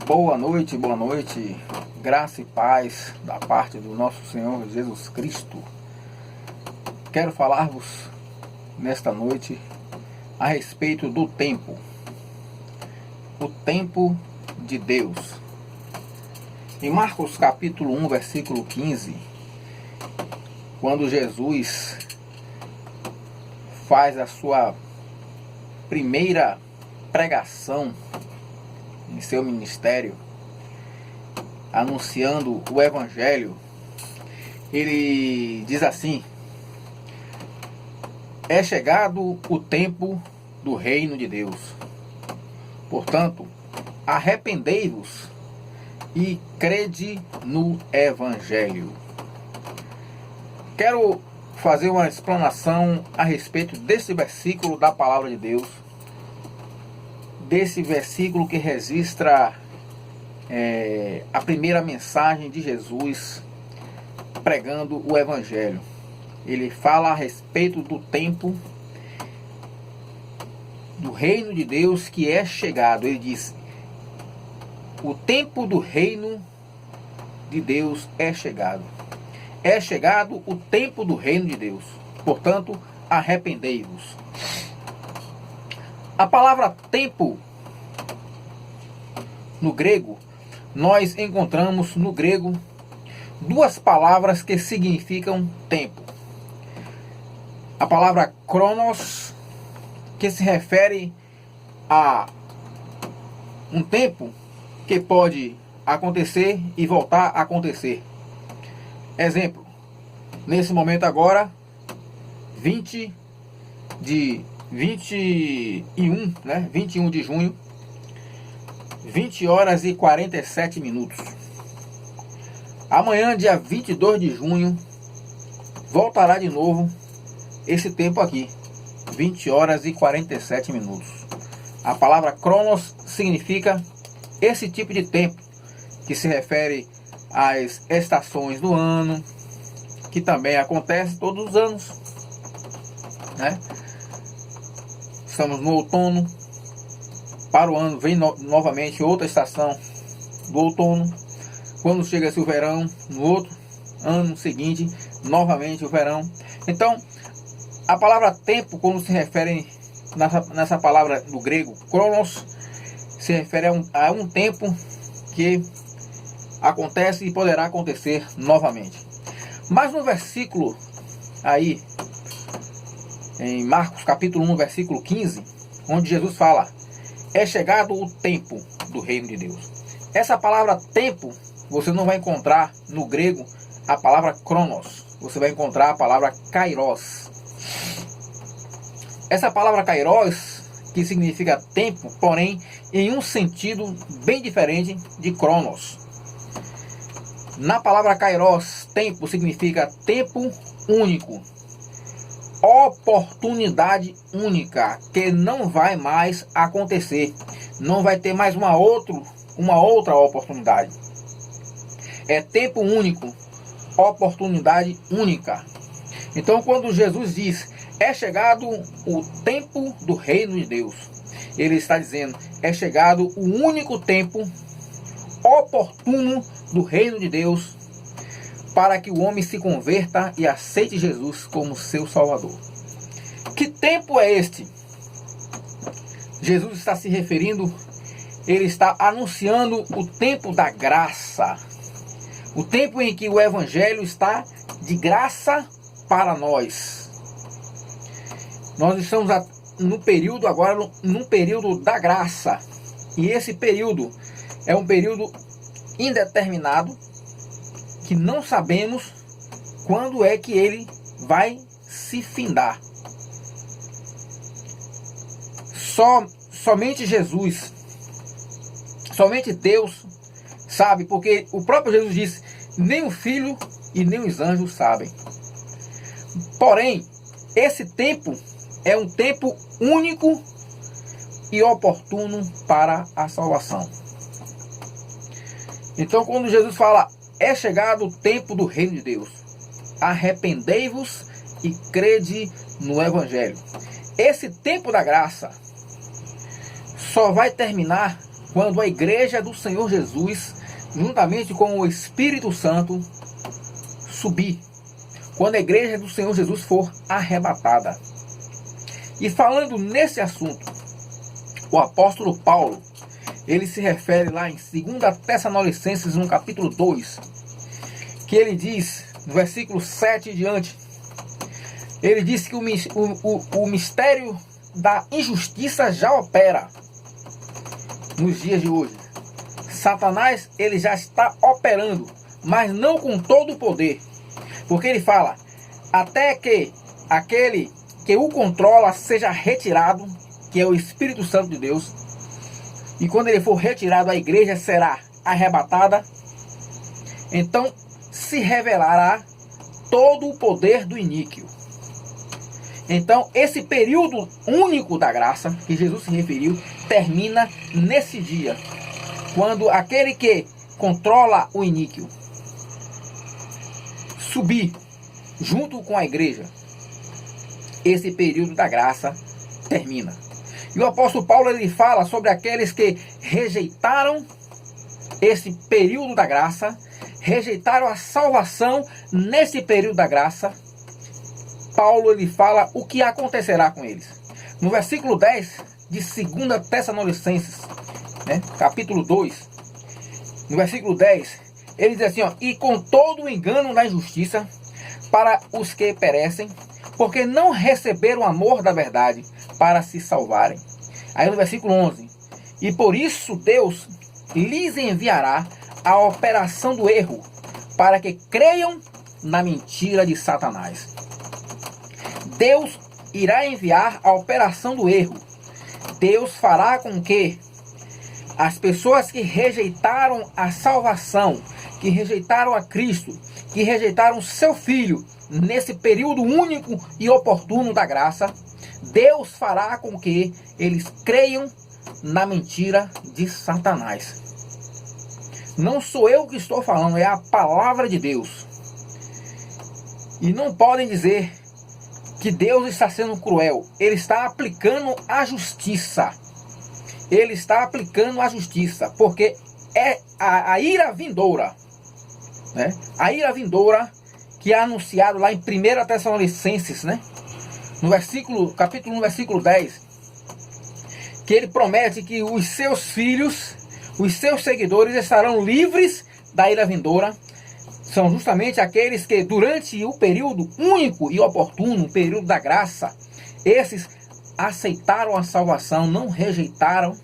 Boa noite, graça e paz da parte do nosso Senhor Jesus Cristo. Quero falar-vos nesta noite a respeito do tempo, o tempo de Deus. Em Marcos capítulo 1, versículo 15, quando Jesus faz a sua primeira pregação em seu ministério, anunciando o Evangelho, ele diz assim: é chegado o tempo do reino de Deus. Portanto, arrependei-vos e crede no Evangelho. Quero fazer uma explanação a respeito desse versículo da palavra de Deus, desse versículo que registra a primeira mensagem de Jesus pregando o Evangelho. Ele fala a respeito do tempo do reino de Deus que é chegado. Ele diz: o tempo do reino de Deus é chegado. É chegado o tempo do reino de Deus. Portanto, arrependei-vos. A palavra tempo, no grego, nós encontramos no grego duas palavras que significam tempo. A palavra cronos, que se refere a um tempo que pode acontecer e voltar a acontecer. Exemplo, nesse momento agora, 21 de junho, 20 horas e 47 minutos. Amanhã, dia 22 de junho, voltará de novo esse tempo aqui, 20 horas e 47 minutos. A palavra cronos significa esse tipo de tempo, que se refere às estações do ano, que também acontece todos os anos, né? Estamos no outono, para o ano vem novamente outra estação do outono. Quando chega-se o verão, no outro ano seguinte, novamente o verão. Então, a palavra tempo, quando se refere nessa palavra do grego, cronos, se refere a um tempo que acontece e poderá acontecer novamente. Mas no versículo aí, em Marcos capítulo 1, versículo 15, onde Jesus fala: é chegado o tempo do reino de Deus. Essa palavra tempo, você não vai encontrar no grego a palavra cronos. Você vai encontrar a palavra kairos. Essa palavra kairos, que significa tempo, porém em um sentido bem diferente de cronos. Na palavra kairos, tempo significa tempo único, oportunidade única, que não vai mais acontecer, não vai ter mais uma outra oportunidade. É tempo único, oportunidade única. Então, quando Jesus diz: é chegado o tempo do reino de Deus, ele está dizendo: é chegado o único tempo oportuno do reino de Deus, para que o homem se converta e aceite Jesus como seu Salvador. Que tempo é este? Jesus está se referindo, ele está anunciando o tempo da graça. O tempo em que o Evangelho está de graça para nós. Nós estamos no período agora, num período da graça. E esse período é um período indeterminado, que não sabemos quando é que ele vai se findar. Somente Jesus, somente Deus sabe, porque o próprio Jesus disse: nem o Filho e nem os anjos sabem. Porém, esse tempo é um tempo único e oportuno para a salvação. Então, quando Jesus fala: é chegado o tempo do reino de Deus, arrependei-vos e crede no Evangelho. Esse tempo da graça só vai terminar quando a igreja do Senhor Jesus, juntamente com o Espírito Santo, subir. Quando a igreja do Senhor Jesus for arrebatada. E falando nesse assunto, o apóstolo Paulo, ele se refere lá em 2 Tessalonicenses, no capítulo 2, que ele diz, no versículo 7 e diante, ele diz que o mistério da injustiça já opera nos dias de hoje. Satanás, ele já está operando, mas não com todo o poder. Porque ele fala, até que aquele que o controla seja retirado, que é o Espírito Santo de Deus. E quando ele for retirado, a igreja será arrebatada. Então se revelará todo o poder do iníquo. Então esse período único da graça, que Jesus se referiu, termina nesse dia. Quando aquele que controla o iníquo subir junto com a igreja, esse período da graça termina. E o apóstolo Paulo, ele fala sobre aqueles que rejeitaram esse período da graça, rejeitaram a salvação nesse período da graça. Paulo, ele fala o que acontecerá com eles. No versículo 10 de 2 Tessalonicenses, capítulo 2, no versículo 10, ele diz assim, e com todo o engano da injustiça para os que perecem, porque não receberam o amor da verdade para se salvarem. Aí no versículo 11, e por isso Deus lhes enviará a operação do erro, para que creiam na mentira de Satanás. Deus irá enviar a operação do erro. Deus fará com que as pessoas que rejeitaram a salvação, que rejeitaram a Cristo, que rejeitaram seu Filho, nesse período único e oportuno da graça, Deus fará com que eles creiam na mentira de Satanás. Não sou eu que estou falando, é a palavra de Deus. E não podem dizer que Deus está sendo cruel. Ele está aplicando a justiça. Ele está aplicando a justiça, porque é a ira vindoura, a ira vindoura que é anunciado lá em 1 Tessalonicenses, no capítulo 1, versículo 10, que ele promete que os seus filhos, os seus seguidores estarão livres da ira vindoura. São justamente aqueles que durante o período único e oportuno, o período da graça, esses aceitaram a salvação, não rejeitaram.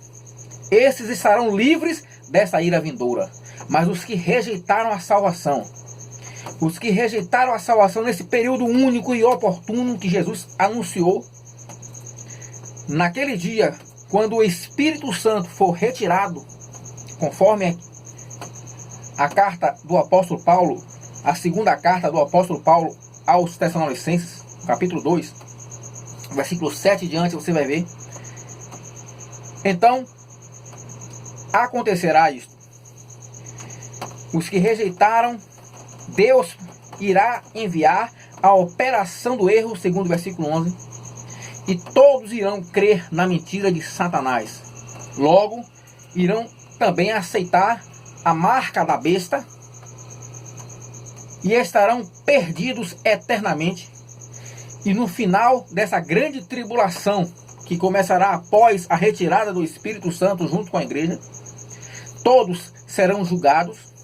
Esses estarão livres dessa ira vindoura. Mas os que rejeitaram a salvação, os que rejeitaram a salvação nesse período único e oportuno que Jesus anunciou, naquele dia, quando o Espírito Santo for retirado, conforme a carta do apóstolo Paulo, a segunda carta do apóstolo Paulo aos Tessalonicenses, capítulo 2, versículo 7 diante, você vai ver. Então, acontecerá isto. Os que rejeitaram, Deus irá enviar a operação do erro, segundo o versículo 11, e todos irão crer na mentira de Satanás. Logo, irão também aceitar a marca da besta e estarão perdidos eternamente. E no final dessa grande tribulação, que começará após a retirada do Espírito Santo junto com a igreja, todos serão julgados.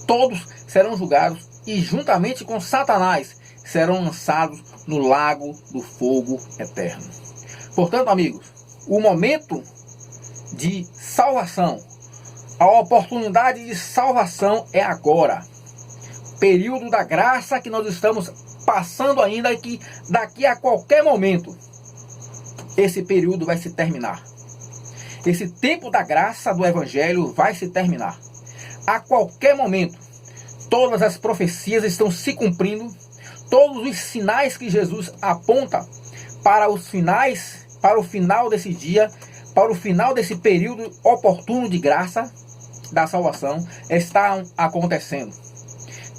Todos serão julgados e juntamente com Satanás serão lançados no lago do fogo eterno. Portanto, amigos, o momento de salvação, a oportunidade de salvação é agora. Período da graça que nós estamos passando ainda, e que daqui a qualquer momento esse período vai se terminar. Esse tempo da graça do Evangelho vai se terminar. A qualquer momento, todas as profecias estão se cumprindo, todos os sinais que Jesus aponta para os finais, para o final desse dia, para o final desse período oportuno de graça da salvação, estão acontecendo.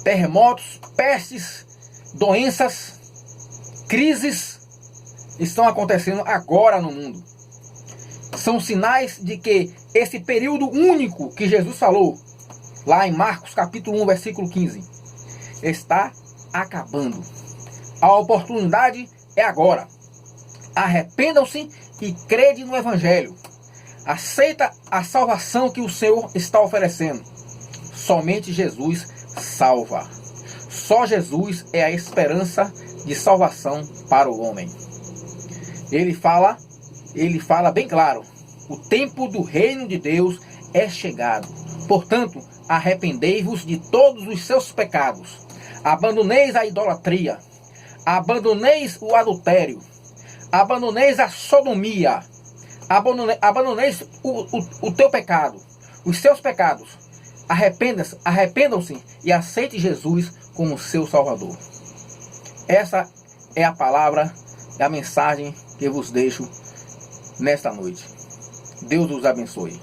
Terremotos, pestes, doenças, crises estão acontecendo agora no mundo. são sinais de que esse período único que Jesus falou, lá em Marcos capítulo 1, versículo 15, está acabando. A oportunidade é agora. Arrependam-se e crede no Evangelho. Aceita a salvação que o Senhor está oferecendo. Somente Jesus salva. Só Jesus é a esperança de salvação para o homem. Ele fala bem claro: o tempo do reino de Deus é chegado. Portanto, arrependei-vos de todos os seus pecados. Abandoneis a idolatria. Abandoneis o adultério. Abandoneis a sodomia. Abandoneis o teu pecado, os seus pecados. Arrependam-se e aceite Jesus como seu Salvador. Essa é a palavra, a mensagem que eu vos deixo nesta noite. Deus os abençoe.